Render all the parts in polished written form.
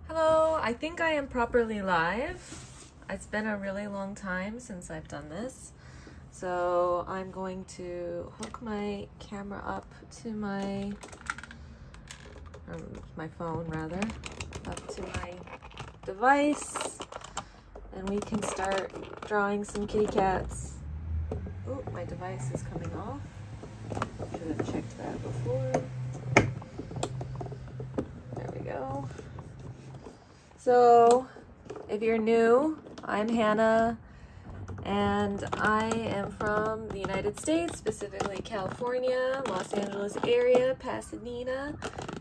Hello, I think I am properly live. It's been a really long time since I've done this. So I'm going to hook my camera up to my phone rather, up to my device, and we can start drawing some kitty cats. Oh, my device is coming off. Should have checked that before. There we go. So, if you're new, I'm Hannah, and I am from the United States, specifically California, Los Angeles area, Pasadena,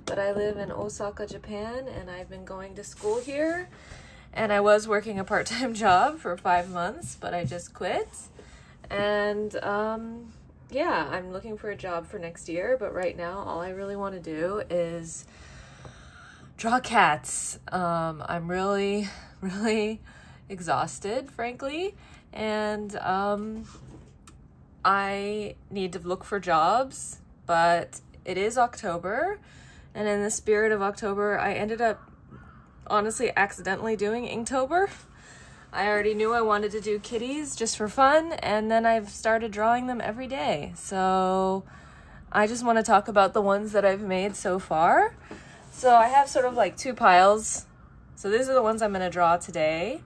but I live in Osaka, Japan, and I've been going to school here, and I was working a part-time job for 5 months, but I just quit, and yeah, I'm looking for a job for next year, but right now, all I really want to do is draw cats. I'm really exhausted, frankly, and I need to look for jobs, but it is October, and in the spirit of October, I ended up honestly accidentally doing Inktober. I already knew I wanted to do kitties just for fun, and then I've started drawing them every day. So I just want to talk about the ones that I've made so far. So I have sort of like two piles. So these are the ones I'm going to draw today.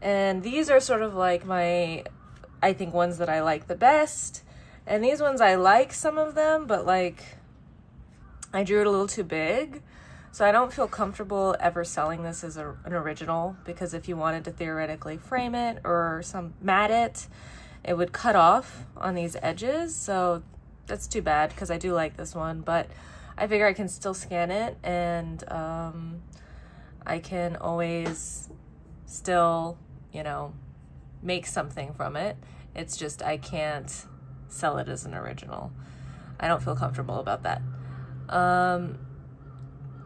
And these are sort of like my, I think, ones that I like the best. And these ones, I like some of them, but like I drew it a little too big. So I don't feel comfortable ever selling this as an original, because if you wanted to theoretically frame it or mat it, it would cut off on these edges. So that's too bad, because I do like this one, but I figure I can still scan it, and I can always still, make something from it. It's just I can't sell it as an original. I don't feel comfortable about that.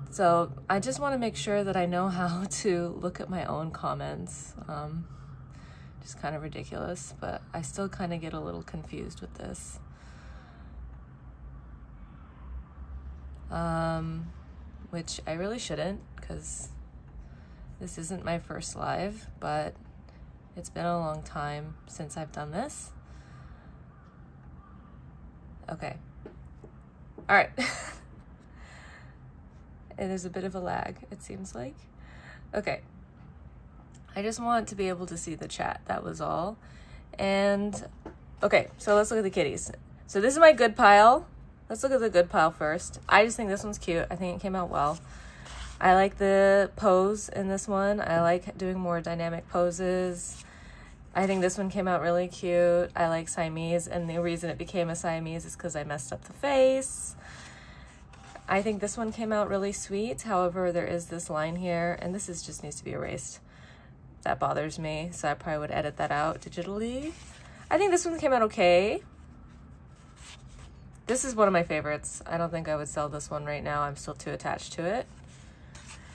So I just want to make sure that I know how to look at my own comments. Just kind of ridiculous, but I still kind of get a little confused with this. Which I really shouldn't, because this isn't my first live, but it's been a long time since I've done this. Okay. All right. And there's a bit of a lag, it seems like. Okay. I just want to be able to see the chat, that was all. And, okay, so let's look at the kitties. So this is my good pile. Let's look at the good pile first. I just think this one's cute. I think it came out well. I like the pose in this one. I like doing more dynamic poses. I think this one came out really cute. I like Siamese, and the reason it became a Siamese is because I messed up the face. I think this one came out really sweet. However, there is this line here, and this just needs to be erased. That bothers me, so I probably would edit that out digitally. I think this one came out okay. This is one of my favorites. I don't think I would sell this one right now. I'm still too attached to it.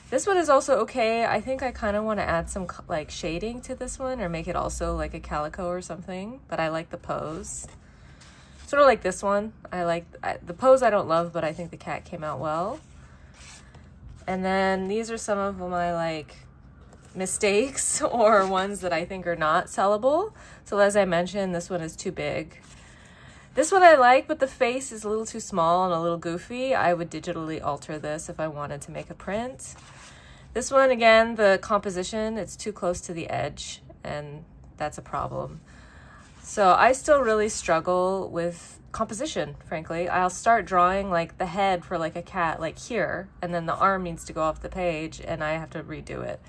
This one is also okay. I think I kind of want to add some like shading to this one, or make it also like a calico or something, but I like the pose. Sort of like this one. The pose I don't love, but I think the cat came out well. And then these are some of my like mistakes or ones that I think are not sellable. So as I mentioned, this one is too big. This one I like, but the face is a little too small and a little goofy. I would digitally alter this if I wanted to make a print. This one, again, the composition, it's too close to the edge, and that's a problem. So I still really struggle with composition, frankly. I'll start drawing like the head for like a cat, like here, and then the arm needs to go off the page, and I have to redo it.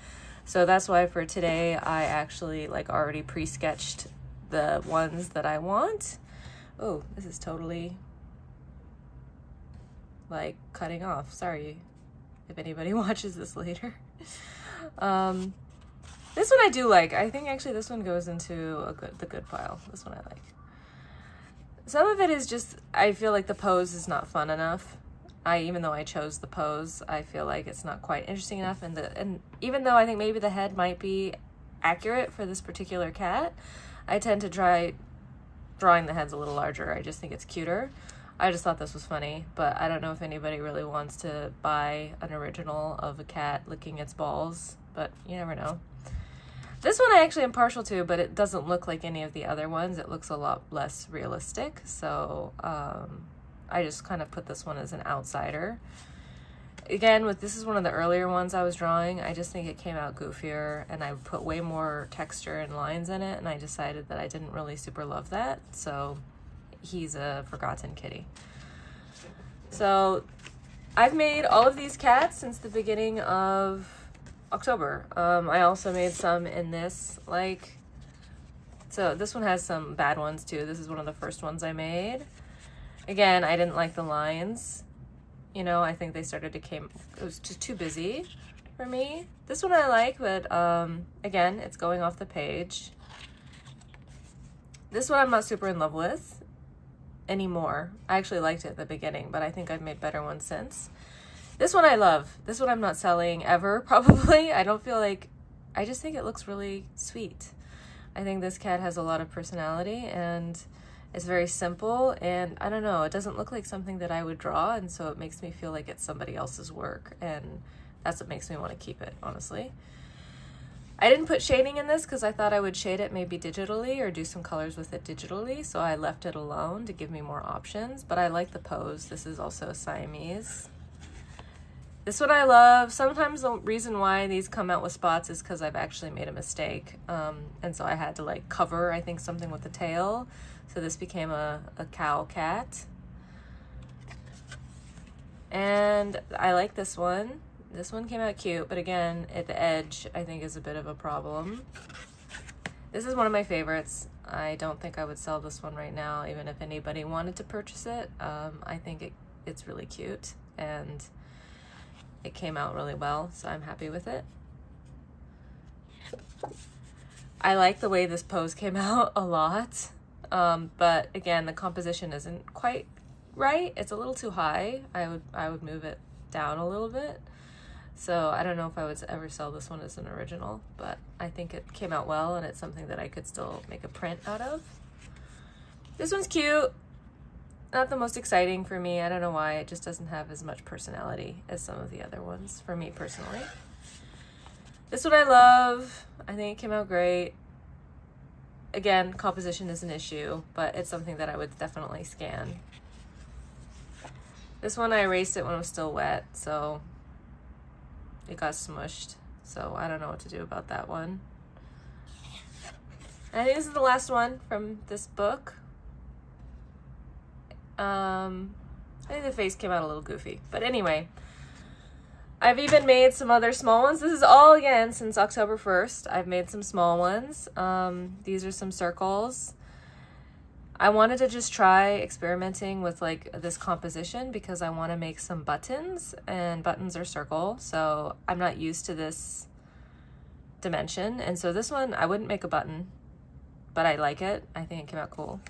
So that's why for today, I actually like already pre-sketched the ones that I want. Oh, this is totally like cutting off. Sorry if anybody watches this later. This one I do like. I think actually this one goes into the good pile. This one I like. Some of it is just, I feel like the pose is not fun enough. Even though I chose the pose, I feel like it's not quite interesting enough. And even though I think maybe the head might be accurate for this particular cat, I tend to try drawing the heads a little larger. I just think it's cuter. I just thought this was funny, but I don't know if anybody really wants to buy an original of a cat licking its balls, but you never know. This one I actually am partial to, but it doesn't look like any of the other ones. It looks a lot less realistic, so I just kind of put this one as an outsider. Again, this is one of the earlier ones I was drawing. I just think it came out goofier, and I put way more texture and lines in it, and I decided that I didn't really super love that, so he's a forgotten kitty. So I've made all of these cats since the beginning of October. I also made some in this, so this one has some bad ones too. This is one of the first ones I made. Again, I didn't like the lines. You know, I think it was just too busy for me. This one I like, but again, it's going off the page. This one I'm not super in love with anymore. I actually liked it at the beginning, but I think I've made better ones since. This one I love. This one I'm not selling ever, probably. I just think it looks really sweet. I think this cat has a lot of personality, and it's very simple, and I don't know, it doesn't look like something that I would draw, and so it makes me feel like it's somebody else's work, and that's what makes me want to keep it, honestly. I didn't put shading in this because I thought I would shade it maybe digitally or do some colors with it digitally, so I left it alone to give me more options, but I like the pose. This is also a Siamese. This one I love. Sometimes the reason why these come out with spots is because I've actually made a mistake, and so I had to cover, I think, something with the tail, so this became a cow cat. And I like this one. This one came out cute, but again, at the edge, I think is a bit of a problem. This is one of my favorites. I don't think I would sell this one right now, even if anybody wanted to purchase it. I think it's really cute, and it came out really well, so I'm happy with it. I like the way this pose came out a lot, but again, the composition isn't quite right. It's a little too high. I would move it down a little bit. So I don't know if I would ever sell this one as an original, but I think it came out well, and it's something that I could still make a print out of. This one's cute. Not the most exciting for me. I don't know why. It just doesn't have as much personality as some of the other ones for me personally. This one I love. I think it came out great. Again, composition is an issue, but it's something that I would definitely scan. This one I erased it when it was still wet, so it got smushed, so I don't know what to do about that one. I think this is the last one from this book. I think the face came out a little goofy, but anyway, I've even made some other small ones. This is all, again, since October 1st. I've made some small ones. These are some circles. I wanted to just try experimenting with this composition because I want to make some buttons, and buttons are circle, so I'm not used to this dimension. And so this one, I wouldn't make a button, but I like it. I think it came out cool.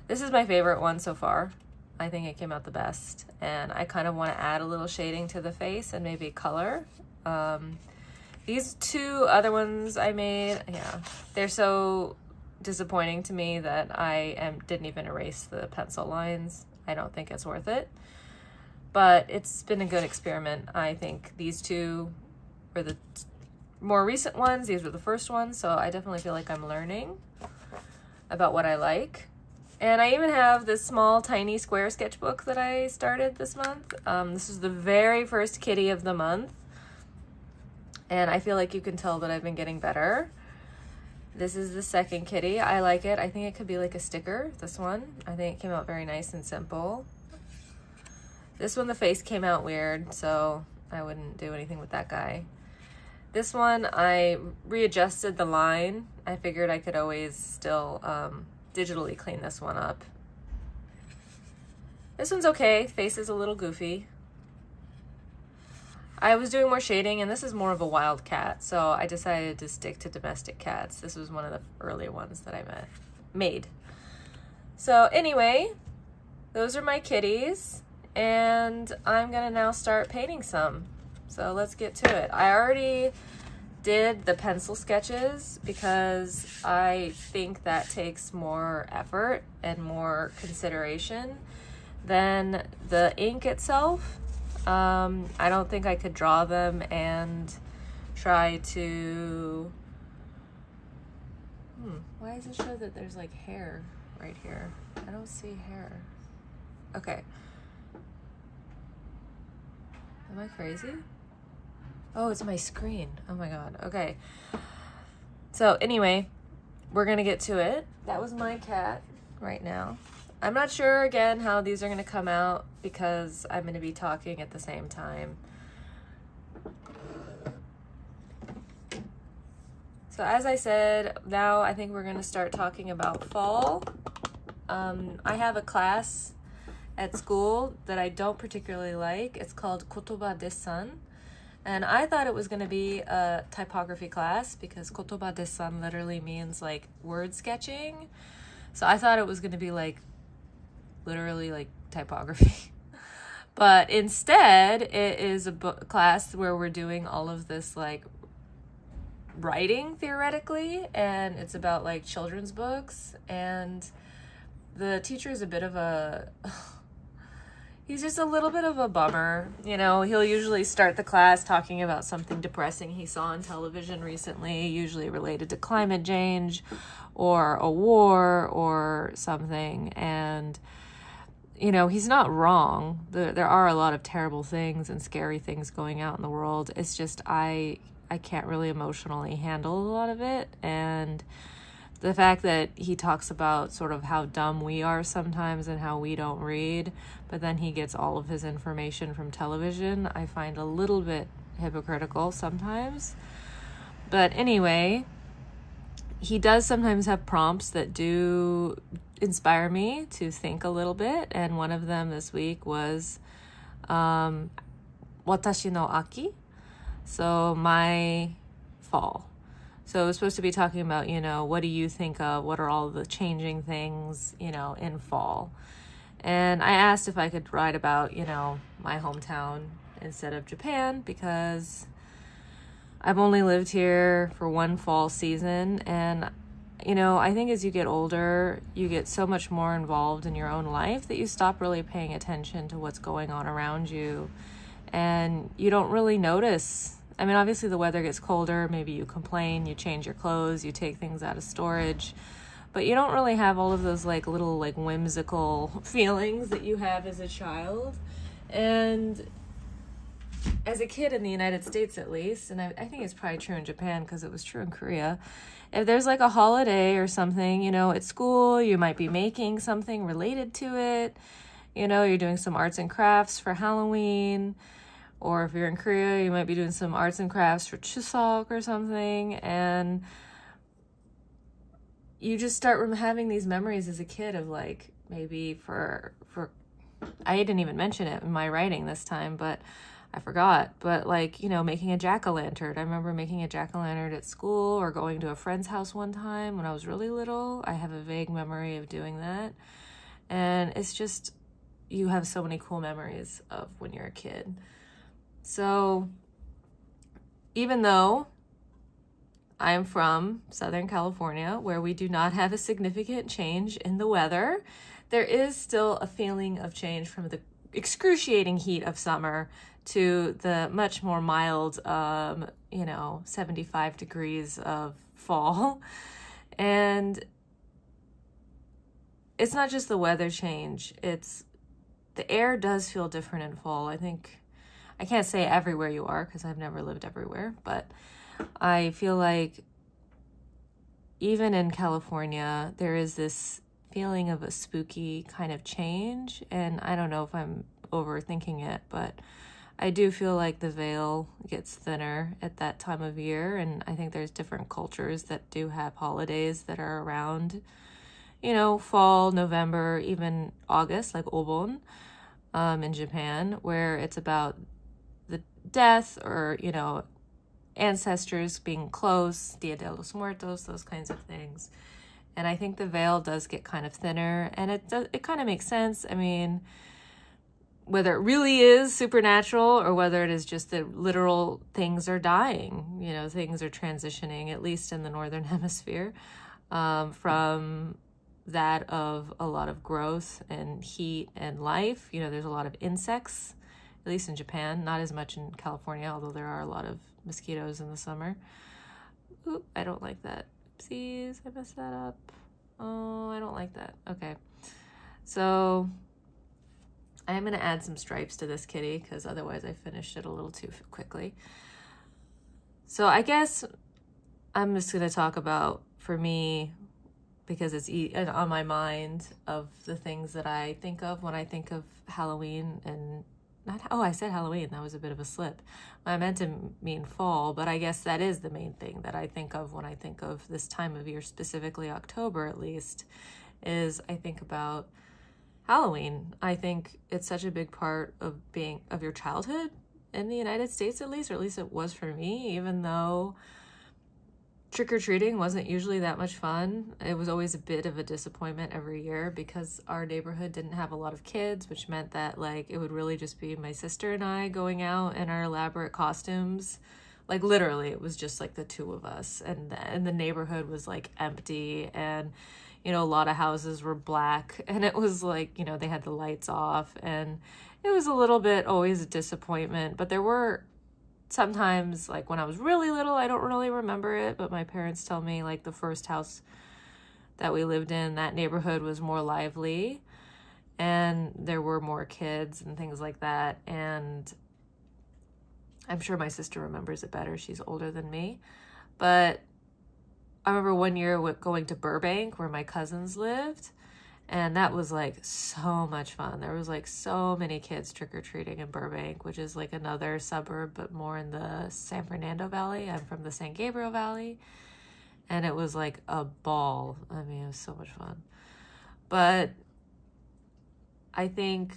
This is my favorite one so far. I think it came out the best, and I kind of want to add a little shading to the face and maybe color. These two other ones I made, yeah, they're so disappointing to me that I didn't even erase the pencil lines. I don't think it's worth it, but it's been a good experiment. I think these two were the more recent ones. These were the first ones, so I definitely feel like I'm learning about what I like. And I even have this small, tiny square sketchbook that I started this month. This is the very first kitty of the month, and I feel like you can tell that I've been getting better. This is the second kitty. I like it. I think it could be like a sticker, this one. I think it came out very nice and simple. This one, the face came out weird, so I wouldn't do anything with that guy. This one, I readjusted the line. I figured I could always still digitally clean this one up. This one's okay. Face is a little goofy. I was doing more shading, and this is more of a wild cat, so I decided to stick to domestic cats. This was one of the earlier ones that I made. So anyway, those are my kitties, and I'm gonna now start painting some. So let's get to it. I already did the pencil sketches because I think that takes more effort and more consideration Then the ink itself, I don't think I could draw them and try to... why does it show that there's like hair right here? I don't see hair. Okay. Am I crazy? Oh, it's my screen. Oh my god. Okay. So anyway, we're gonna get to it. That was my cat right now. I'm not sure again how these are gonna come out because I'm gonna be talking at the same time. So as I said, now I think we're gonna start talking about fall. I have a class at school that I don't particularly like. It's called Kotoba Dessan. And I thought it was going to be a typography class because Kotoba Dessan literally means like word sketching. So I thought it was going to be like literally like typography. But instead, it is a class where we're doing all of this like writing theoretically, and it's about like children's books, and the teacher is a bit of a... he's just a little bit of a bummer. You know, he'll usually start the class talking about something depressing he saw on television recently, usually related to climate change or a war or something. And, you know, he's not wrong. There are a lot of terrible things and scary things going out in the world. It's just I can't really emotionally handle a lot of it. And the fact that he talks about sort of how dumb we are sometimes and how we don't read, but then he gets all of his information from television, I find a little bit hypocritical sometimes. But anyway, he does sometimes have prompts that do inspire me to think a little bit, and one of them this week was Watashi no Aki, so my fall. So it was supposed to be talking about, you know, what do you think of, what are all the changing things, you know, in fall. And I asked if I could write about, you know, my hometown instead of Japan because I've only lived here for one fall season. And, you know, I think as you get older, you get so much more involved in your own life that you stop really paying attention to what's going on around you. And you don't really notice. I mean, obviously the weather gets colder, maybe you complain, you change your clothes, you take things out of storage, but you don't really have all of those like little like whimsical feelings that you have as a child. And as a kid in the United States at least, and I think it's probably true in Japan because it was true in Korea, if there's like a holiday or something, you know, at school, you might be making something related to it, you know, you're doing some arts and crafts for Halloween. Or if you're in Korea, you might be doing some arts and crafts for Chuseok or something. And you just start having these memories as a kid of like, maybe for I didn't even mention it in my writing this time, but I forgot. But like, you know, making a jack-o'-lantern. I remember making a jack-o'-lantern at school or going to a friend's house one time when I was really little. I have a vague memory of doing that. And it's just, you have so many cool memories of when you're a kid. So even though I'm from Southern California, where we do not have a significant change in the weather, there is still a feeling of change from the excruciating heat of summer to the much more mild, 75 degrees of fall. And it's not just the weather change, it's the air does feel different in fall. I think I can't say everywhere you are because I've never lived everywhere, but I feel like even in California, there is this feeling of a spooky kind of change. And I don't know if I'm overthinking it, but I do feel like the veil gets thinner at that time of year. And I think there's different cultures that do have holidays that are around, you know, fall, November, even August, like Obon in Japan, where it's about the death or, you know, ancestors being close, Dia de los Muertos, those kinds of things. And I think the veil does get kind of thinner, and it kind of makes sense. I mean, whether it really is supernatural or whether it is just that literal things are dying, you know, things are transitioning, at least in the Northern Hemisphere, from that of a lot of growth and heat and life. You know, there's a lot of insects, at least in Japan, not as much in California, although there are a lot of mosquitoes in the summer. Ooh, I don't like that. Oopsies, I messed that up. Oh, I don't like that. Okay. So I am going to add some stripes to this kitty because otherwise I finished it a little too quickly. So I guess I'm just going to talk about, for me, because it's on my mind, of the things that I think of when I think of Halloween. And I said Halloween, that was a bit of a slip. I meant to mean fall, but I guess that is the main thing that I think of when I think of this time of year, specifically October at least, is I think about Halloween. I think it's such a big part of your childhood in the United States, at least, or at least it was for me, even though trick-or-treating wasn't usually that much fun. It was always a bit of a disappointment every year because our neighborhood didn't have a lot of kids, which meant that like it would really just be my sister and I going out in our elaborate costumes. Like literally it was just like the two of us, and the neighborhood was like empty, and you know, a lot of houses were black, and it was like, you know, they had the lights off, and it was a little bit always a disappointment. But there were sometimes, like when I was really little, I don't really remember it, but my parents tell me like the first house that we lived in, that neighborhood was more lively and there were more kids and things like that. And I'm sure my sister remembers it better. She's older than me. But I remember one year going to Burbank where my cousins lived, and that was like so much fun. There was like so many kids trick-or-treating in Burbank, which is like another suburb, but more in the San Fernando Valley. I'm from the San Gabriel Valley. And it was like a ball. I mean, it was so much fun. But I think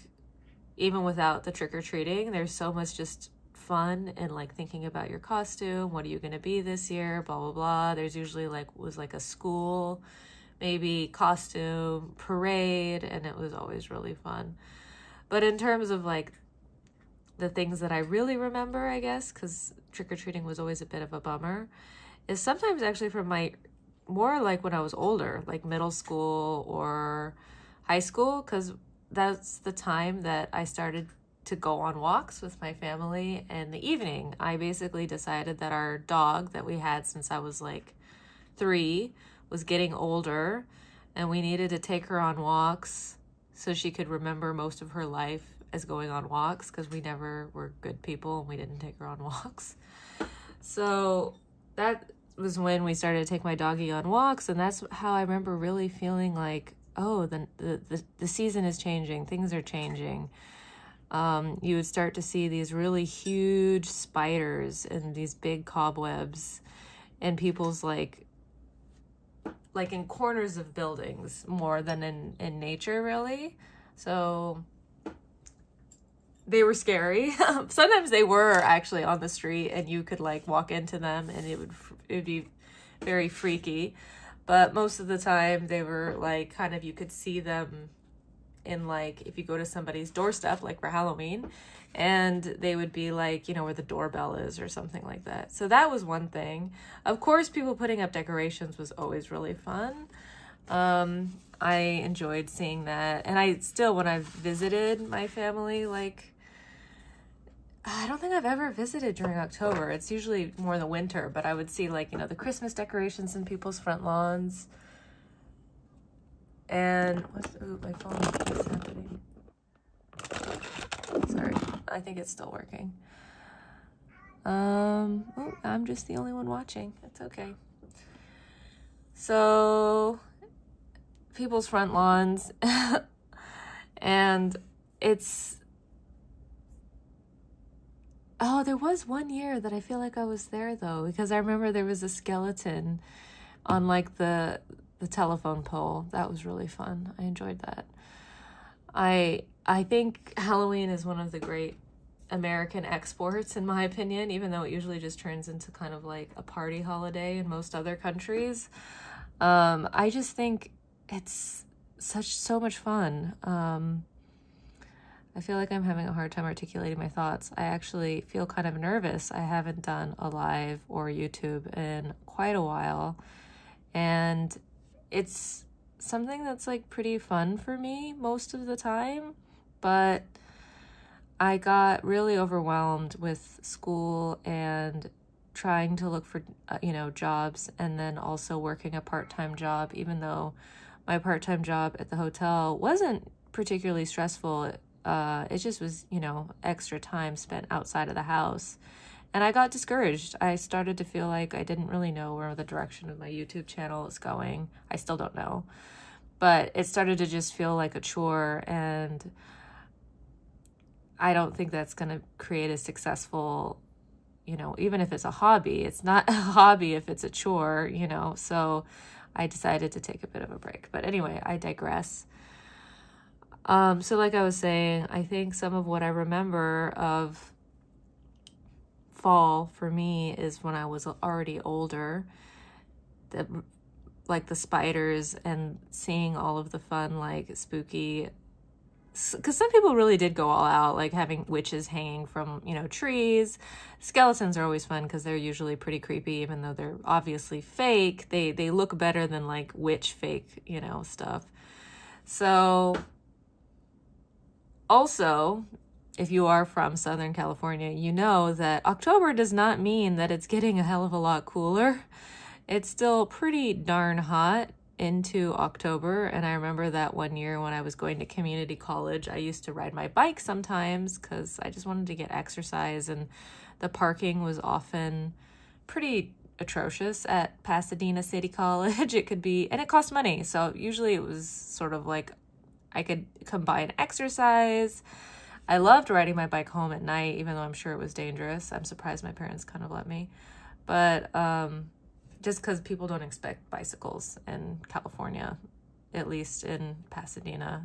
even without the trick-or-treating, there's so much just fun and like thinking about your costume. What are you going to be this year? Blah, blah, blah. There's usually was a school maybe costume parade, and it was always really fun. But in terms of like the things that I really remember, I guess, because trick-or-treating was always a bit of a bummer, is sometimes actually from my more like when I was older, like middle school or high school, because that's the time that I started to go on walks with my family in the evening. I basically decided that our dog that we had since I was like 3 was getting older, and we needed to take her on walks so she could remember most of her life as going on walks, because we never were good people and we didn't take her on walks. So that was when we started to take my doggie on walks, and that's how I remember really feeling like, oh, the season is changing, things are changing. You would start to see these really huge spiders and these big cobwebs in people's like in corners of buildings more than in nature, really. So they were scary. Sometimes they were actually on the street and you could like walk into them and it would be very freaky. But most of the time they were like kind of, you could see them in like, if you go to somebody's doorstep, like for Halloween, and they would be like, you know, where the doorbell is or something like that. So that was one thing. Of course, people putting up decorations was always really fun. I enjoyed seeing that. And I still, when I've visited my family, like, I don't think I've ever visited during October. It's usually more in the winter, but I would see like, you know, the Christmas decorations in people's front lawns. And my phone is happening. Sorry, I think it's still working. I'm just the only one watching. It's okay. So, people's front lawns, and it's. Oh, there was one year that I feel like I was there though, because I remember there was a skeleton on like the telephone pole. That was really fun. I enjoyed that. I think Halloween is one of the great American exports, in my opinion, even though it usually just turns into kind of like a party holiday in most other countries. I just think it's so much fun. I feel like I'm having a hard time articulating my thoughts. I actually feel kind of nervous. I haven't done a live or YouTube in quite a while, and it's something that's like pretty fun for me most of the time, but I got really overwhelmed with school and trying to look for, jobs, and then also working a part-time job, even though my part-time job at the hotel wasn't particularly stressful. It just was, extra time spent outside of the house. And I got discouraged. I started to feel like I didn't really know where the direction of my YouTube channel is going. I still don't know. But it started to just feel like a chore, and I don't think that's going to create a successful, even if it's a hobby, it's not a hobby if it's a chore, so I decided to take a bit of a break. But anyway, I digress. So like I was saying, I think some of what I remember of fall for me is when I was already older, like the spiders and seeing all of the fun, like spooky, because some people really did go all out, like having witches hanging from, trees. Skeletons are always fun because they're usually pretty creepy, even though they're obviously fake. They look better than like witch fake, stuff. So also, if you are from Southern California, you know that October does not mean that it's getting a hell of a lot cooler. It's still pretty darn hot into October, and I remember that one year when I was going to community college, I used to ride my bike sometimes because I just wanted to get exercise, and the parking was often pretty atrocious at Pasadena City College. It could be, and it cost money, so usually it was sort of like I could combine exercise. I loved riding my bike home at night, even though I'm sure it was dangerous. I'm surprised my parents kind of let me. But just because people don't expect bicycles in California, at least in Pasadena,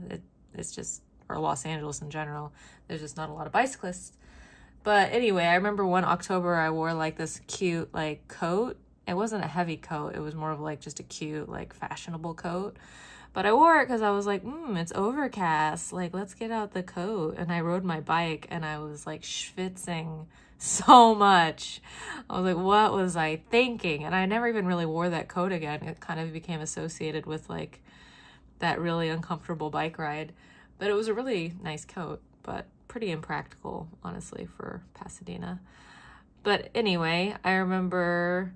it's just, or Los Angeles in general, there's just not a lot of bicyclists. But anyway, I remember one October I wore like this cute like coat. It wasn't a heavy coat. It was more of like just a cute like fashionable coat. But I wore it because I was like, it's overcast. Like, let's get out the coat. And I rode my bike and I was like schwitzing so much. I was like, what was I thinking? And I never even really wore that coat again. It kind of became associated with like that really uncomfortable bike ride. But it was a really nice coat, but pretty impractical, honestly, for Pasadena. But anyway, I remember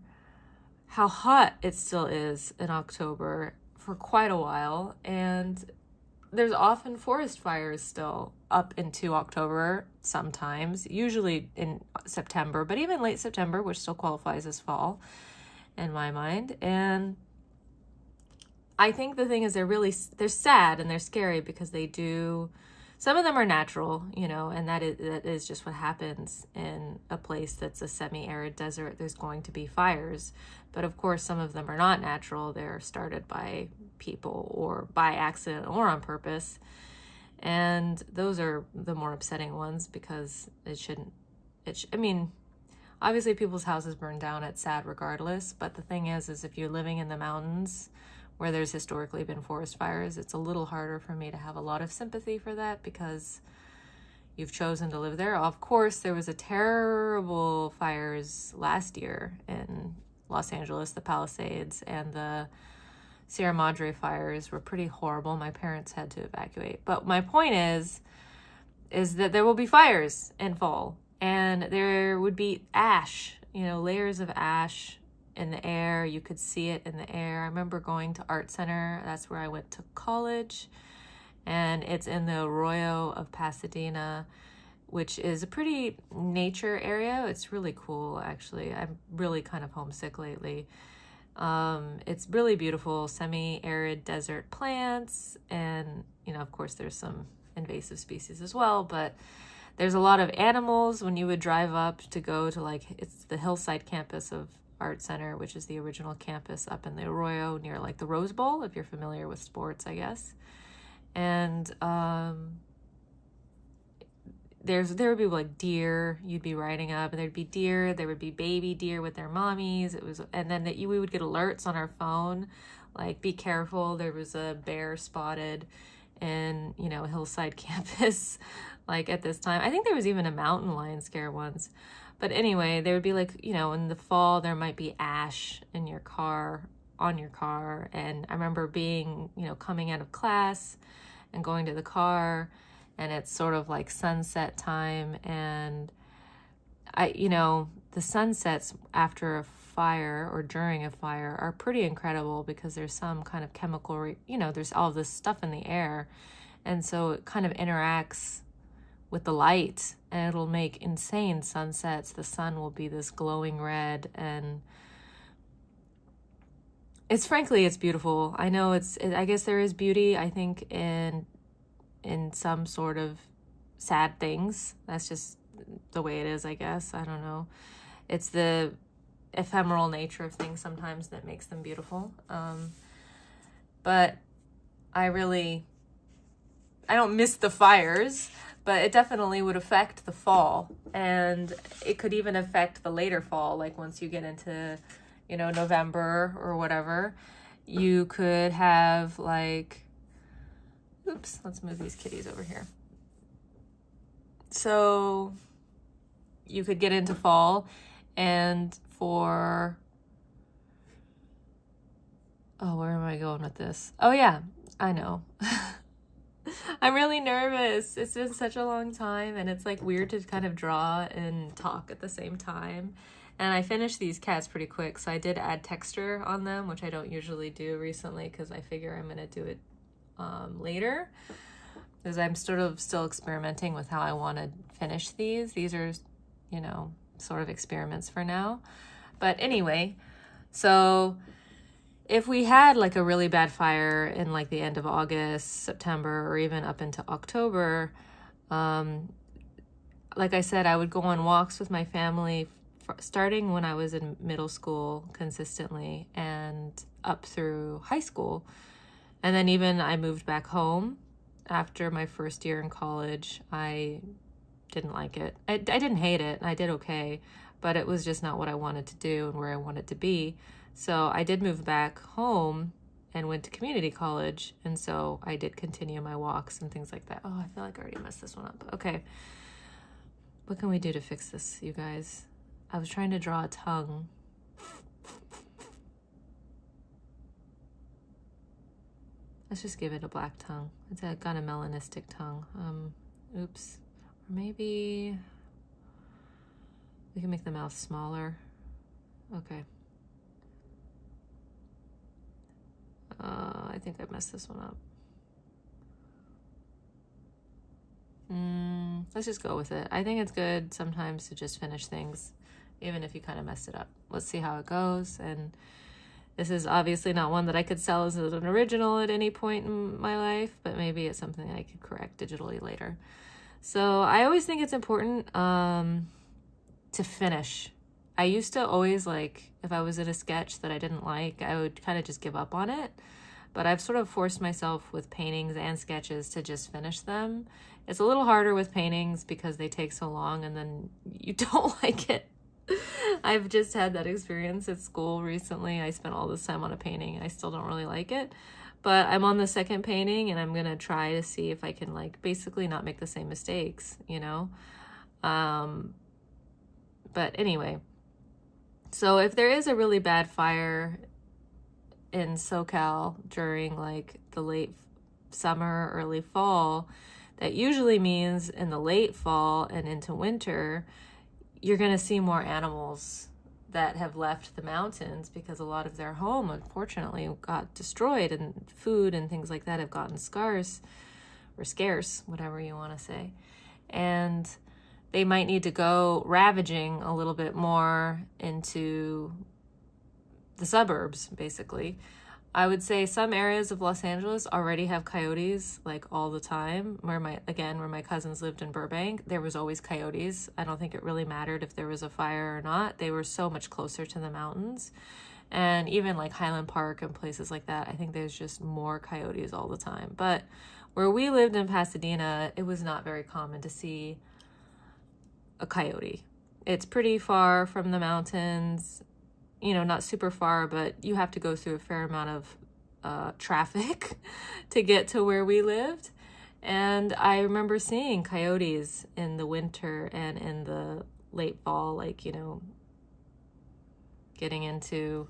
how hot it still is in October for quite a while, and there's often forest fires still up into October sometimes, usually in September, but even late September, which still qualifies as fall in my mind. And I think the thing is they're sad and they're scary because some of them are natural, and that is just what happens in a place that's a semi-arid desert. There's going to be fires. But of course, some of them are not natural. They're started by people or by accident or on purpose. And those are the more upsetting ones because obviously people's houses burn down. It's sad regardless. But the thing is if you're living in the mountains where there's historically been forest fires, it's a little harder for me to have a lot of sympathy for that because you've chosen to live there. Of course, there was a terrible fires last year in Los Angeles. The Palisades and the Sierra Madre fires were pretty horrible. My parents had to evacuate. But my point is that there will be fires in fall, and there would be ash, layers of ash in the air. You could see it in the air. I remember going to Art Center. That's where I went to college, and it's in the Arroyo of Pasadena, which is a pretty nature area. It's really cool, actually. I'm really kind of homesick lately. It's really beautiful, semi-arid desert plants, and of course there's some invasive species as well, but there's a lot of animals. When you would drive up to go to it's the hillside campus of Art Center, which is the original campus up in the Arroyo near the Rose Bowl, if you're familiar with sports, I guess. And there would be deer. You'd be riding up, and there'd be deer. There would be baby deer with their mommies. And then we would get alerts on our phone, like, be careful. There was a bear spotted in hillside campus, at this time. I think there was even a mountain lion scare once. But anyway, there would be in the fall, there might be ash in your car on your car. And I remember being, coming out of class and going to the car, and it's sort of like sunset time, and the sunsets after a fire or during a fire are pretty incredible because there's some kind of chemical, there's all this stuff in the air. And so it kind of interacts with the light, and it'll make insane sunsets. The sun will be this glowing red, and it's beautiful. I know I guess there is beauty, I think, in some sort of sad things. That's just the way it is, I guess. I don't know. It's the ephemeral nature of things sometimes that makes them beautiful. But I don't miss the fires, but it definitely would affect the fall. And it could even affect the later fall, like once you get into, November or whatever. You could have oops, let's move these kitties over here. So you could get into fall, and where am I going with this? Oh yeah, I know. I'm really nervous. It's been such a long time, and it's weird to kind of draw and talk at the same time. And I finished these cats pretty quick, so I did add texture on them, which I don't usually do recently because I figure I'm going to do it later, because I'm sort of still experimenting with how I want to finish these. These are, sort of experiments for now. But anyway, so if we had a really bad fire in the end of August, September, or even up into October, like I said, I would go on walks with my family starting when I was in middle school consistently and up through high school. And then even I moved back home after my first year in college. I didn't like it. I didn't hate it. I did okay, but it was just not what I wanted to do and where I wanted to be. So I did move back home and went to community college. And so I did continue my walks and things like that. Oh, I feel like I already messed this one up. Okay. What can we do to fix this, you guys? I was trying to draw a tongue. Let's just give it a black tongue. It's got a melanistic tongue. Oops. Or maybe we can make the mouth smaller. Okay. I think I messed this one up. Let's just go with it. I think it's good sometimes to just finish things, even if you kind of messed it up. Let's see how it goes. And this is obviously not one that I could sell as an original at any point in my life, but maybe it's something I could correct digitally later. So I always think it's important to finish. I used to always if I was in a sketch that I didn't like, I would kind of just give up on it. But I've sort of forced myself with paintings and sketches to just finish them. It's a little harder with paintings because they take so long and then you don't like it. I've just had that experience at school recently. I spent all this time on a painting and I still don't really like it. But I'm on the second painting and I'm going to try to see if I can basically not make the same mistakes, But anyway, so if there is a really bad fire in SoCal during the late summer, early fall, that usually means in the late fall and into winter, you're going to see more animals that have left the mountains because a lot of their home, unfortunately, got destroyed, and food and things like that have gotten scarce, or scarce, whatever you want to say. And they might need to go ravaging a little bit more into the suburbs, basically. I would say some areas of Los Angeles already have coyotes all the time. Where my cousins lived in Burbank, there was always coyotes. I don't think it really mattered if there was a fire or not. They were so much closer to the mountains. And even Highland Park and places like that, I think there's just more coyotes all the time. But where we lived in Pasadena, it was not very common to see a coyote. It's pretty far from the mountains. Not super far, but you have to go through a fair amount of traffic to get to where we lived. And I remember seeing coyotes in the winter and in the late fall, getting into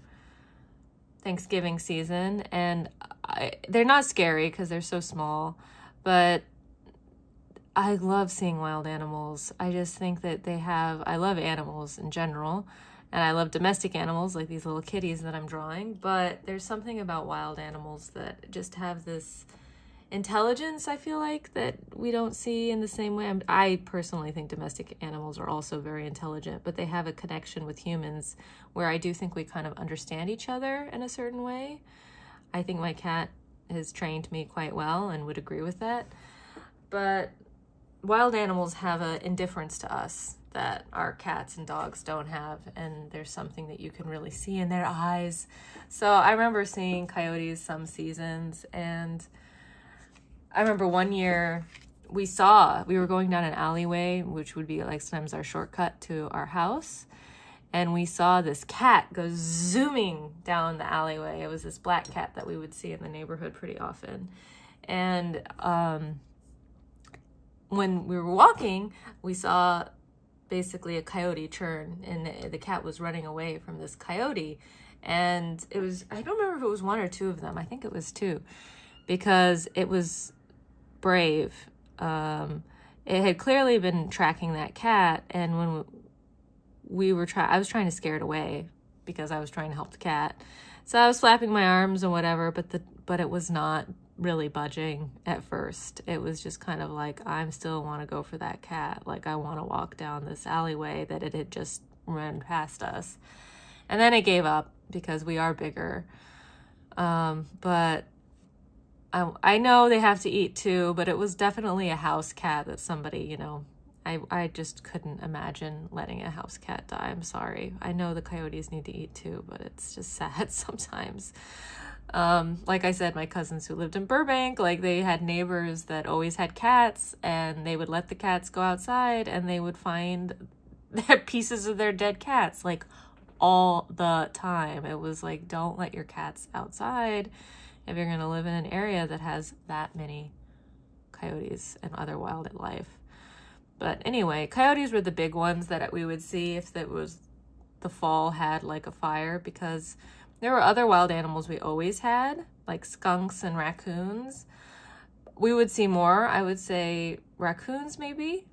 Thanksgiving season, and they're not scary because they're so small, but I love seeing wild animals. I just think that I love animals in general, and I love domestic animals like these little kitties that I'm drawing, but there's something about wild animals that just have this intelligence, I feel like, that we don't see in the same way. I personally think domestic animals are also very intelligent, but they have a connection with humans where I do think we kind of understand each other in a certain way. I think my cat has trained me quite well and would agree with that. But wild animals have an indifference to us that our cats and dogs don't have, and there's something that you can really see in their eyes. So I remember seeing coyotes some seasons, and I remember one year we were going down an alleyway, which would be like sometimes our shortcut to our house, and we saw this cat go zooming down the alleyway. It was this black cat that we would see in the neighborhood pretty often. And when we were walking, we saw basically a coyote turn, and the cat was running away from this coyote. And it was, I don't remember if it was one or two of them. I think it was two, because it was brave. It had clearly been tracking that cat, and when I was trying to scare it away because I was trying to help the cat. So I was flapping my arms and whatever, but it was not really budging at first. It was just kind of like, I still want to go for that cat. Like, I want to walk down this alleyway that it had just run past us. And then it gave up because we are bigger. But I know they have to eat too, but it was definitely a house cat that somebody, I just couldn't imagine letting a house cat die. I'm sorry. I know the coyotes need to eat too, but it's just sad sometimes. Like I said, my cousins who lived in Burbank, like they had neighbors that always had cats, and they would let the cats go outside, and they would find their pieces of their dead cats like all the time. It was like, don't let your cats outside if you're going to live in an area that has that many coyotes and other wildlife. But anyway, coyotes were the big ones that we would see if the fall had like a fire, because there were other wild animals we always had, like skunks and raccoons. We would see more, I would say raccoons maybe,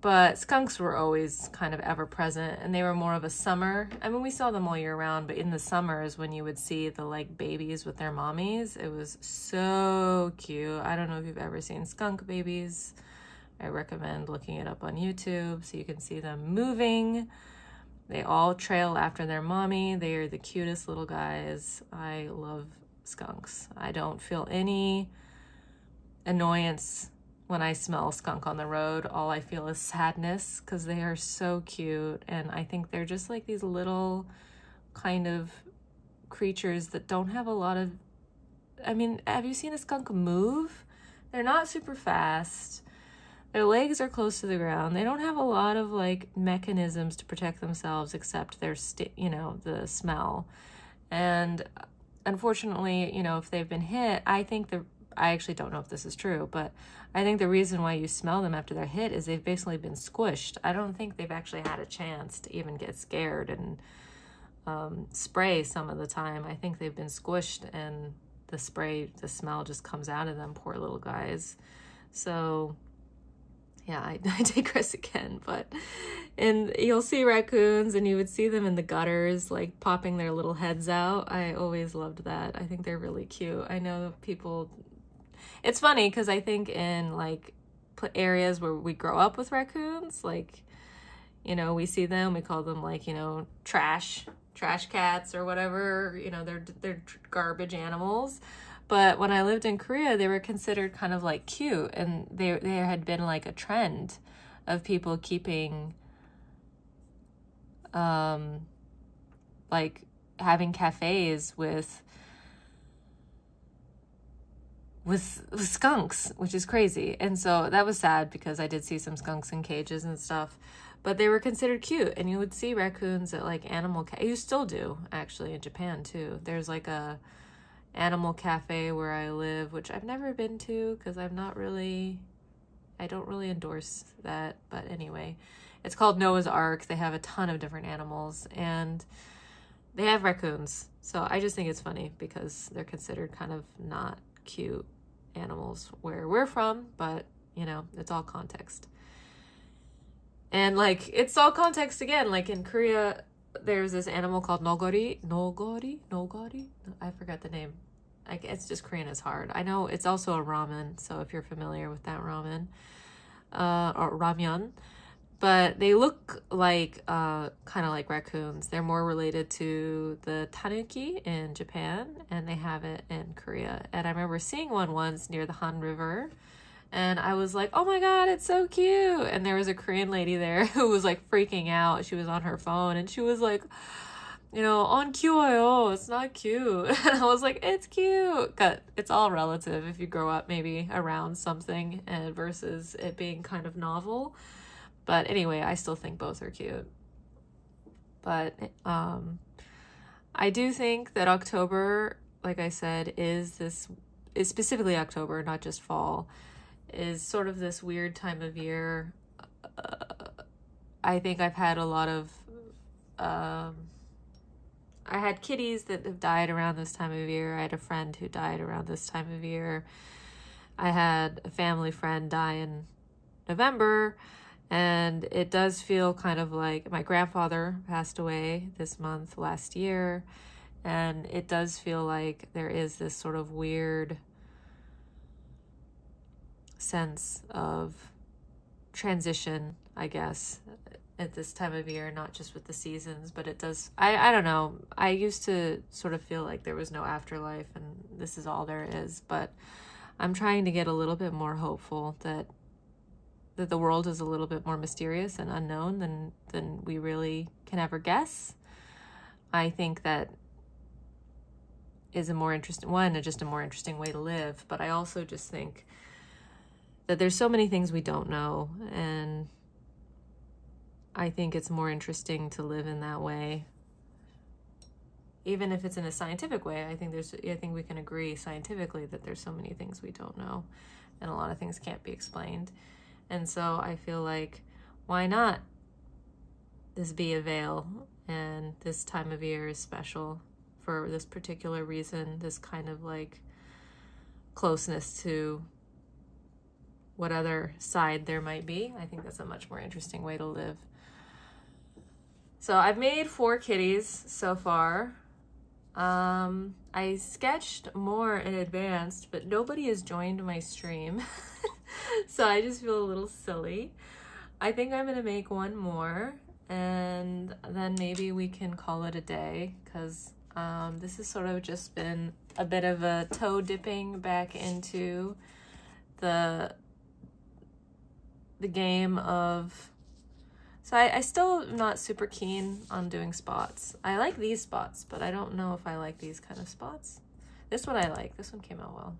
but skunks were always kind of ever present, and they were more of a summer. I mean, we saw them all year round, but in the summer is when you would see the like babies with their mommies. It was so cute. I don't know if you've ever seen skunk babies. I recommend looking it up on YouTube so you can see them moving. They all trail after their mommy. They are the cutest little guys. I love skunks. I don't feel any annoyance when I smell skunk on the road. All I feel is sadness because they are so cute. And I think they're just like these little kind of creatures that don't have a lot of... I mean, have you seen a skunk move? They're not super fast. Their legs are close to the ground. They don't have a lot of like mechanisms to protect themselves except their the smell. And unfortunately, if they've been hit, I actually don't know if this is true, but I think the reason why you smell them after they're hit is they've basically been squished. I don't think they've actually had a chance to even get scared and spray some of the time. I think they've been squished, and the smell just comes out of them, poor little guys. So yeah, I digress again, and you'll see raccoons, and you would see them in the gutters, like popping their little heads out. I always loved that. I think they're really cute. I know people, it's funny because I think in like areas where we grow up with raccoons, like, we see them, we call them like, trash cats or whatever, they're garbage animals. But when I lived in Korea, they were considered kind of like cute, and there had been like a trend of people keeping, like having cafes with skunks, which is crazy. And so that was sad because I did see some skunks in cages and stuff, but they were considered cute. And you would see raccoons at like you still do actually in Japan too. There's like a animal cafe where I live, which I've never been to because I don't really endorse that, but anyway, it's called Noah's Ark. They have a ton of different animals, and they have raccoons. So I just think it's funny because they're considered kind of not cute animals where we're from, but you know, it's all context. And like, it's all context again. Like in Korea, there's this animal called nogori. I forgot the name. It's just Korean is hard. I know it's also a ramen. So if you're familiar with that ramen, or ramyeon, but they look like kind of like raccoons. They're more related to the tanuki in Japan, and they have it in Korea. And I remember seeing one once near the Han River, and I was like, oh my God, it's so cute. And there was a Korean lady there who was like freaking out. She was on her phone and she was like, you know, 안 귀여워요. It's not cute. And I was like, it's cute. It's all relative if you grow up maybe around something and versus it being kind of novel. But anyway, I still think both are cute. But I do think that October, like I said, is specifically October, not just fall, is sort of this weird time of year. I think I've had a lot of, I had kitties that have died around this time of year. I had a friend who died around this time of year. I had a family friend die in November, and it does feel kind of like my grandfather passed away this month last year, and it does feel like there is this sort of weird sense of transition, I guess, at this time of year, not just with the seasons, but it does, I don't know. I used to sort of feel like there was no afterlife and this is all there is, but I'm trying to get a little bit more hopeful that the world is a little bit more mysterious and unknown than we really can ever guess. I think that is a more interesting just a more interesting way to live, but I also just think that there's so many things we don't know, and I think it's more interesting to live in that way. Even if it's in a scientific way, I think we can agree scientifically that there's so many things we don't know, and a lot of things can't be explained. And so I feel like, why not this be a veil, and this time of year is special for this particular reason, this kind of like closeness to what other side there might be. I think that's a much more interesting way to live. So I've made 4 kitties so far. I sketched more in advance, but nobody has joined my stream. So I just feel a little silly. I think I'm gonna make one more, and then maybe we can call it a day, because this has sort of just been a bit of a toe dipping back into the game of, so I still am not super keen on doing spots. I like these spots, but I don't know if I like these kind of spots. This one I like. This one came out well.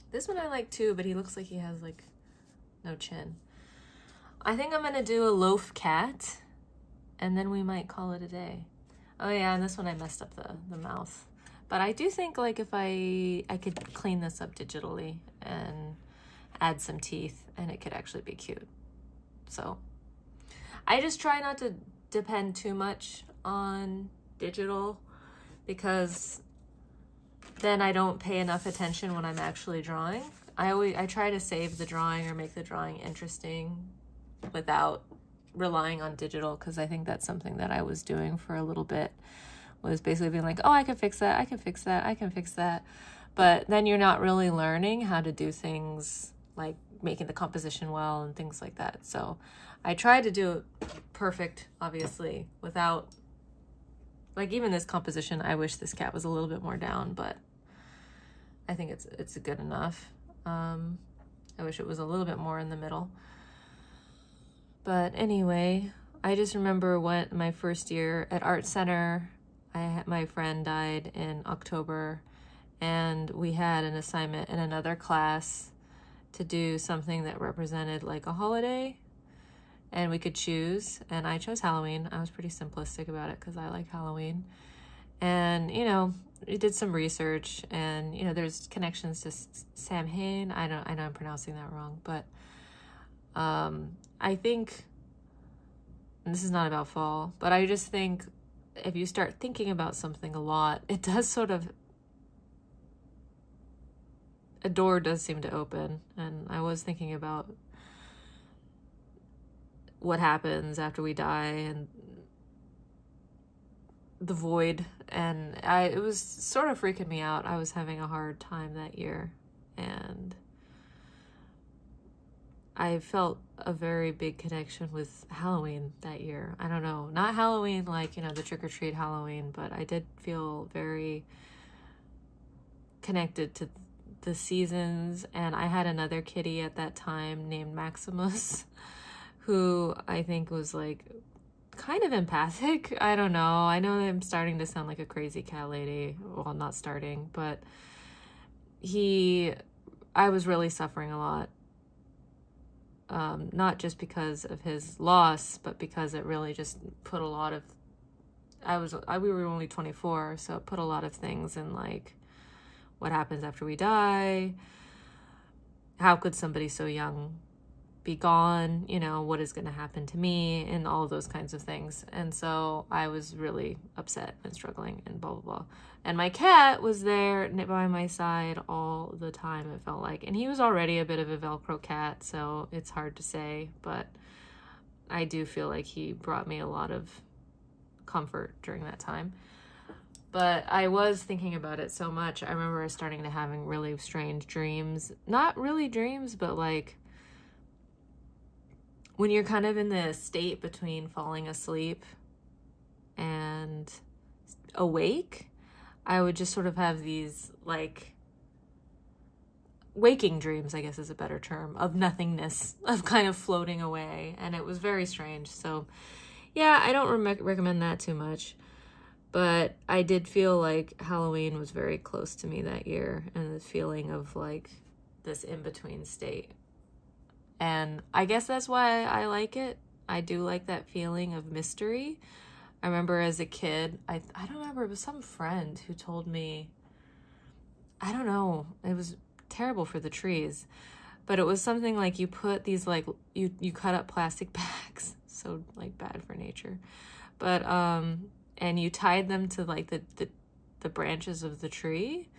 This one I like too, but he looks like he has like no chin. I think I'm gonna do a loaf cat, and then we might call it a day. Oh yeah, and this one I messed up the mouth. But I do think like if I could clean this up digitally and add some teeth, and it could actually be cute. So I just try not to depend too much on digital, because then I don't pay enough attention when I'm actually drawing. I try to save the drawing or make the drawing interesting without relying on digital, because I think that's something that I was doing for a little bit, was basically being like, oh, I can fix that, I can fix that, I can fix that. But then you're not really learning how to do things like making the composition well and things like that. So I try to do it perfect, obviously, without, like, even this composition, I wish this cat was a little bit more down, but I think it's good enough. I wish it was a little bit more in the middle. But anyway, I just remember when my first year at Art Center, my friend died in October, and we had an assignment in another class to do something that represented like a holiday, and we could choose, and I chose Halloween. I was pretty simplistic about it because I like Halloween. And, you know, we did some research, and, you know, there's connections to Samhain. I know I'm pronouncing that wrong, but I think, and this is not about fall, but I just think if you start thinking about something a lot, it does sort of, a door does seem to open. And I was thinking about what happens after we die and the void, and it was sort of freaking me out. I was having a hard time that year, and I felt a very big connection with Halloween that year. I don't know, not Halloween like, the trick-or-treat Halloween, but I did feel very connected to the seasons. And I had another kitty at that time named Maximus, who I think was like kind of empathic. I don't know. I know that I'm starting to sound like a crazy cat lady. Well, not starting, but I was really suffering a lot. Not just because of his loss, but because it really just put a lot of, we were only 24, so it put a lot of things in, like, what happens after we die? How could somebody so young be gone? What is going to happen to me? And all of those kinds of things. And so I was really upset and struggling and blah, blah, blah. And my cat was there by my side all the time, it felt like. And he was already a bit of a Velcro cat, so it's hard to say. But I do feel like he brought me a lot of comfort during that time. But I was thinking about it so much. I remember starting to having really strange dreams. Not really dreams, but like when you're kind of in the state between falling asleep and awake, I would just sort of have these, like, waking dreams, I guess is a better term, of nothingness, of kind of floating away. And it was very strange. So, yeah, I don't recommend that too much. But I did feel like Halloween was very close to me that year, and the feeling of, like, this in-between state. And I guess that's why I like it. I do like that feeling of mystery. I remember as a kid, I don't remember, it was some friend who told me, I don't know, it was terrible for the trees, but it was something like you put these, like, you cut up plastic bags, so, like, bad for nature, but, and you tied them to, like, the branches of the tree,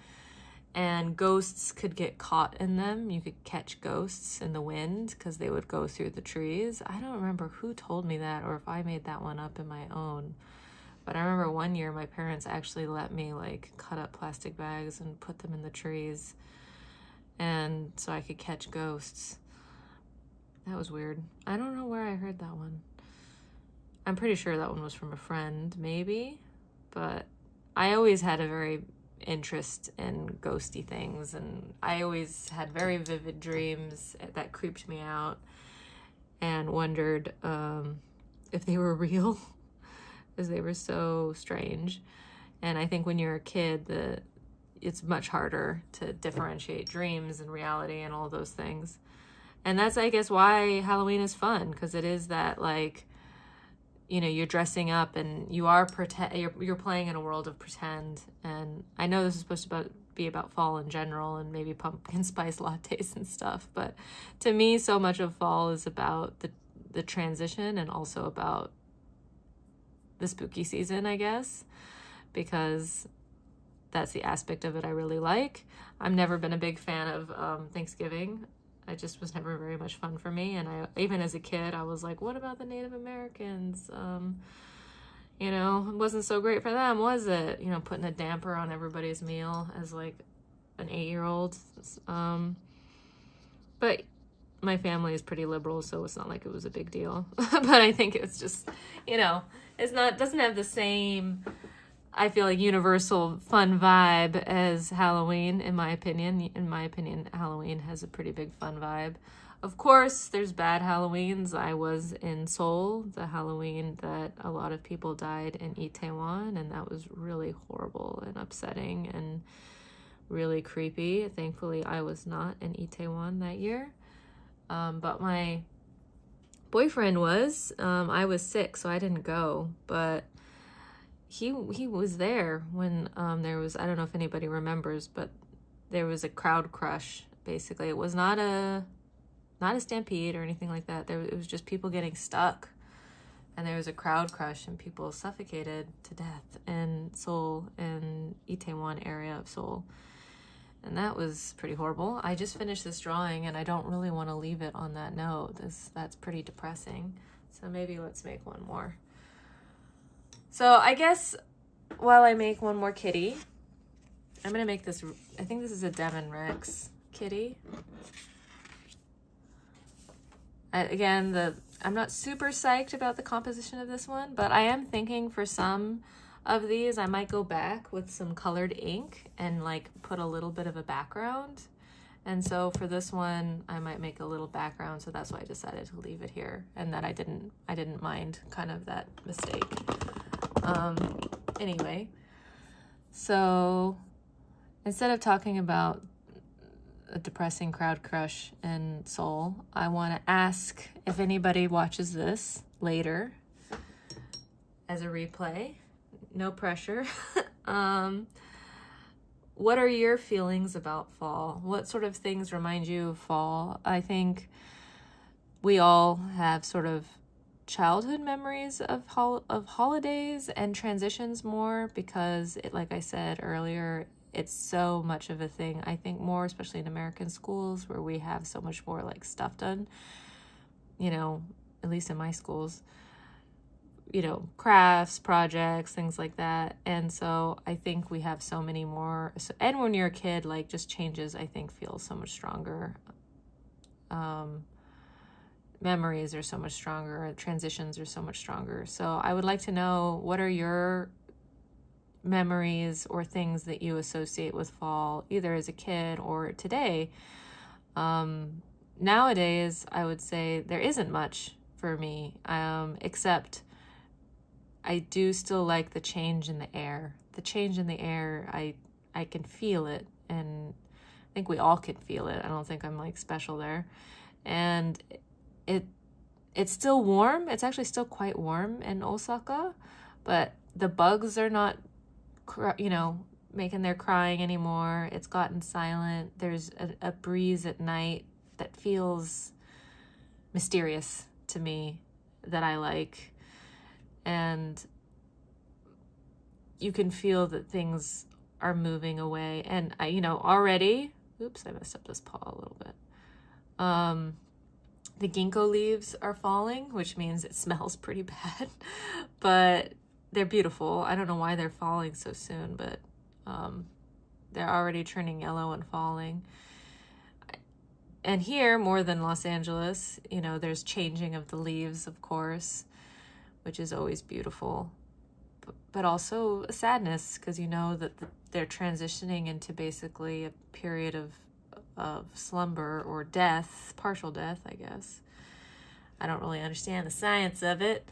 and ghosts could get caught in them. You could catch ghosts in the wind because they would go through the trees. I don't remember who told me that or if I made that one up in my own. But I remember one year my parents actually let me, like, cut up plastic bags and put them in the trees, and so I could catch ghosts. That was weird. I don't know where I heard that one. I'm pretty sure that one was from a friend, maybe. But I always had a very interest in ghosty things, and I always had very vivid dreams that creeped me out and wondered if they were real, because they were so strange. And I think when you're a kid, it's much harder to differentiate dreams and reality and all those things. And that's, I guess, why Halloween is fun, because it is that, like, you're dressing up and you're playing in a world of pretend. And I know this is supposed to be about fall in general and maybe pumpkin spice lattes and stuff, but to me, so much of fall is about the transition and also about the spooky season, I guess, because that's the aspect of it I really like. I've never been a big fan of Thanksgiving. It just was never very much fun for me. And even as a kid, I was like, what about the Native Americans? It wasn't so great for them, was it? Putting a damper on everybody's meal as, like, an 8-year-old. But my family is pretty liberal, so it's not like it was a big deal. But I think it's just, doesn't have the same, I feel like, universal fun vibe as Halloween, in my opinion. In my opinion, Halloween has a pretty big fun vibe. Of course, there's bad Halloweens. I was in Seoul, the Halloween that a lot of people died in Itaewon, and that was really horrible and upsetting and really creepy. Thankfully, I was not in Itaewon that year. But my boyfriend was. I was sick, so I didn't go, but he was there when there was, I don't know if anybody remembers, but there was a crowd crush, basically. It was not a stampede or anything like that. It was just people getting stuck. and there was a crowd crush and people suffocated to death in Seoul, in Itaewon area of Seoul. And that was pretty horrible. I just finished this drawing and I don't really want to leave it on that note. That's pretty depressing. So maybe let's make one more. So I guess while I make one more kitty, I'm going to make this, I think this is a Devon Rex kitty. Again, I'm not super psyched about the composition of this one, but I am thinking for some of these, I might go back with some colored ink and like put a little bit of a background. And so for this one, I might make a little background. So that's why I decided to leave it here, and that I didn't mind kind of that mistake. Anyway, so instead of talking about a depressing crowd crush in Seoul, I want to ask if anybody watches this later as a replay. No pressure. What are your feelings about fall? What sort of things remind you of fall? I think we all have sort of childhood memories of holidays and transitions more because, like I said earlier, it's so much of a thing. I think more, especially in American schools where we have so much more like stuff done, you know, at least in my schools, you know, crafts, projects, things like that. And so I think we have so many more. And when you're a kid, like just changes, I think, feel so much stronger. Memories are so much stronger. Transitions are so much stronger. So I would like to know, what are your memories or things that you associate with fall, either as a kid or today? Nowadays, I would say there isn't much for me, except I do still like the change in the air. The change in the air, I can feel it, and I think we all can feel it. I don't think I'm like special there. And it's still warm. It's actually still quite warm in Osaka, but the bugs are not, you know, making their crying anymore. It's gotten silent. There's a breeze at night that feels mysterious to me that I like. And you can feel that things are moving away. And I, you know, already, oops, I messed up this paw a little bit. The ginkgo leaves are falling, which means it smells pretty bad, but they're beautiful. I don't know why they're falling so soon, but they're already turning yellow and falling. And here, more than Los Angeles, you know, there's changing of the leaves, of course, which is always beautiful, but also a sadness, because you know that they're transitioning into basically a period of slumber or death, partial death, I guess. I don't really understand the science of it,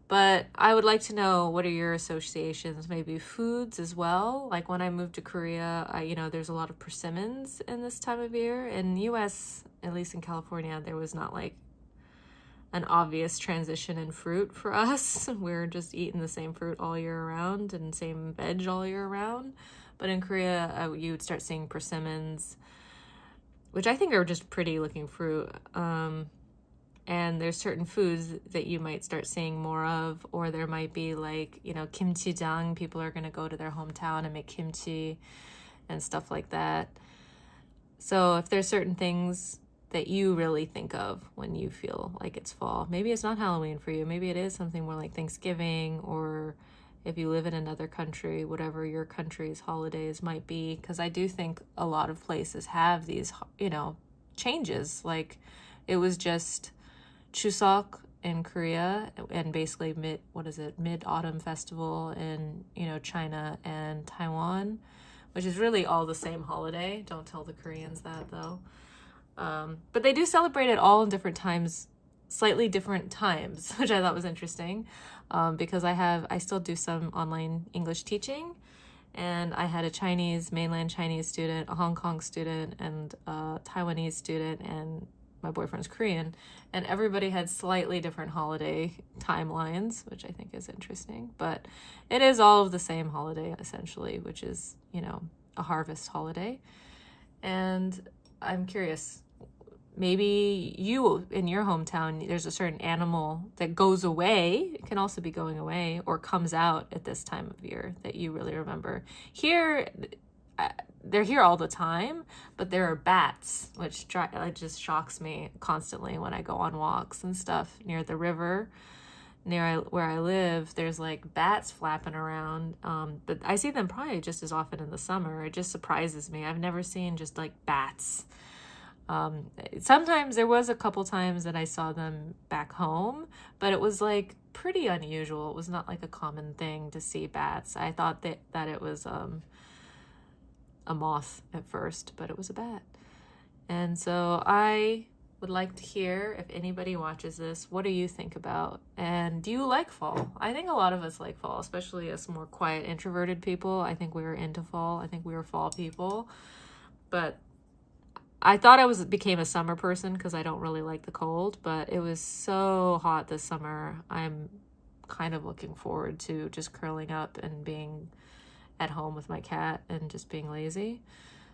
but I would like to know, what are your associations? Maybe foods as well. Like when I moved to Korea, you know, there's a lot of persimmons in this time of year. In the US, at least in California, there was not like an obvious transition in fruit for us. We're just eating the same fruit all year round and same veg all year round. But in Korea, you would start seeing persimmons, which I think are just pretty looking fruit. And there's certain foods that you might start seeing more of, or there might be like, you know, kimchi-jang. People are going to go to their hometown and make kimchi and stuff like that. So if there's certain things that you really think of when you feel like it's fall, maybe it's not Halloween for you. Maybe it is something more like Thanksgiving, or if you live in another country, whatever your country's holidays might be. Because I do think a lot of places have these, you know, changes. Like it was just Chuseok in Korea, and basically Mid-Autumn Festival in, you know, China and Taiwan, which is really all the same holiday. Don't tell the Koreans that though. But they do celebrate it all in different times, slightly different times, which I thought was interesting, because I still do some online English teaching, and I had a mainland Chinese student, a Hong Kong student, and a Taiwanese student, and my boyfriend's Korean, and everybody had slightly different holiday timelines, which I think is interesting, but it is all of the same holiday essentially, which is, you know, a harvest holiday. And I'm curious, maybe you, in your hometown, there's a certain animal that goes away. It can also be going away or comes out at this time of year that you really remember. Here, they're here all the time, but there are bats, which it just shocks me constantly when I go on walks and stuff near the river. Where I live, there's like bats flapping around, but I see them probably just as often in the summer. It just surprises me. I've never seen just like bats. Sometimes there was a couple times that I saw them back home, but it was like pretty unusual. It was not like a common thing to see bats. I thought that it was a moth at first, but it was a bat. And so I would like to hear, if anybody watches this, what do you think about? And do you like fall? I think a lot of us like fall, especially us more quiet, introverted people. I think we were into fall. I think we were fall people. But I thought I became a summer person because I don't really like the cold, but it was so hot this summer. I'm kind of looking forward to just curling up and being at home with my cat and just being lazy.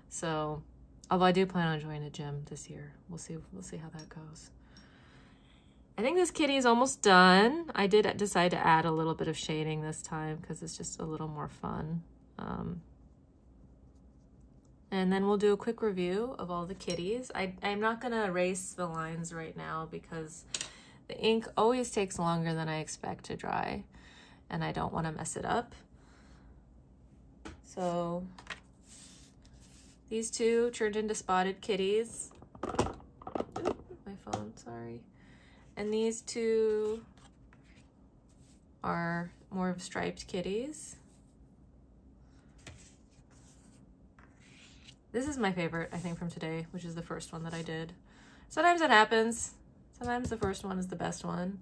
So, although I do plan on joining a gym this year. We'll see how that goes. I think this kitty is almost done. I did decide to add a little bit of shading this time because it's just a little more fun. And then we'll do a quick review of all the kitties. I'm not going to erase the lines right now because the ink always takes longer than I expect to dry, and I don't want to mess it up. So these two turned into spotted kitties. Ooh, my phone, sorry. And these two are more of striped kitties. This is my favorite, I think, from today, which is the first one that I did. Sometimes it happens. Sometimes the first one is the best one.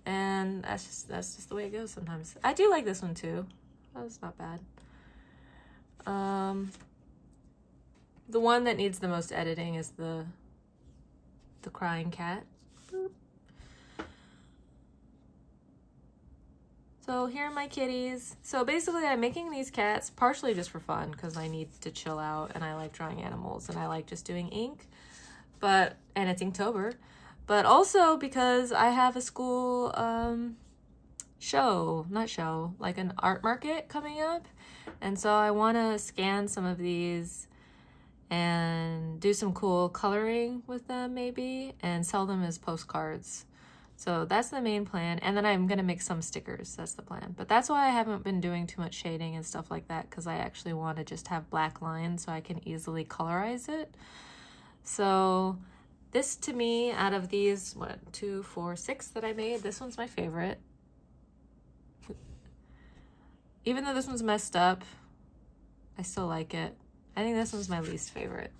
And that's just the way it goes sometimes. I do like this one too. That was not bad. The one that needs the most editing is the crying cat. Boop. So here are my kitties. So basically I'm making these cats partially just for fun because I need to chill out and I like drawing animals and I like just doing ink, and it's Inktober, but also because I have a school like an art market coming up. And so I want to scan some of these and do some cool coloring with them maybe and sell them as postcards. So that's the main plan. And then I'm going to make some stickers. That's the plan. But that's why I haven't been doing too much shading and stuff like that, because I actually want to just have black lines so I can easily colorize it. So this, to me, out of these, 2, 4, 6 that I made, this one's my favorite. Even though this one's messed up, I still like it. I think this one's my least favorite.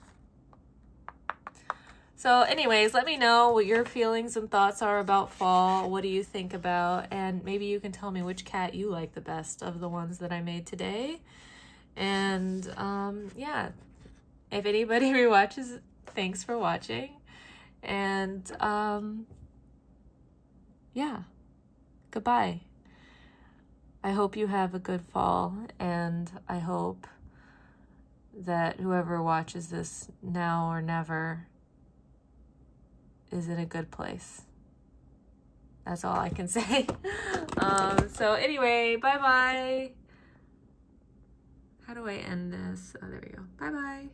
So anyways, let me know what your feelings and thoughts are about fall. What do you think about? And maybe you can tell me which cat you like the best of the ones that I made today. And yeah, if anybody rewatches, thanks for watching. And yeah, goodbye. I hope you have a good fall, and I hope that whoever watches this now or never is in a good place. That's all I can say. So anyway, bye-bye. How do I end this? Oh, there we go. Bye-bye.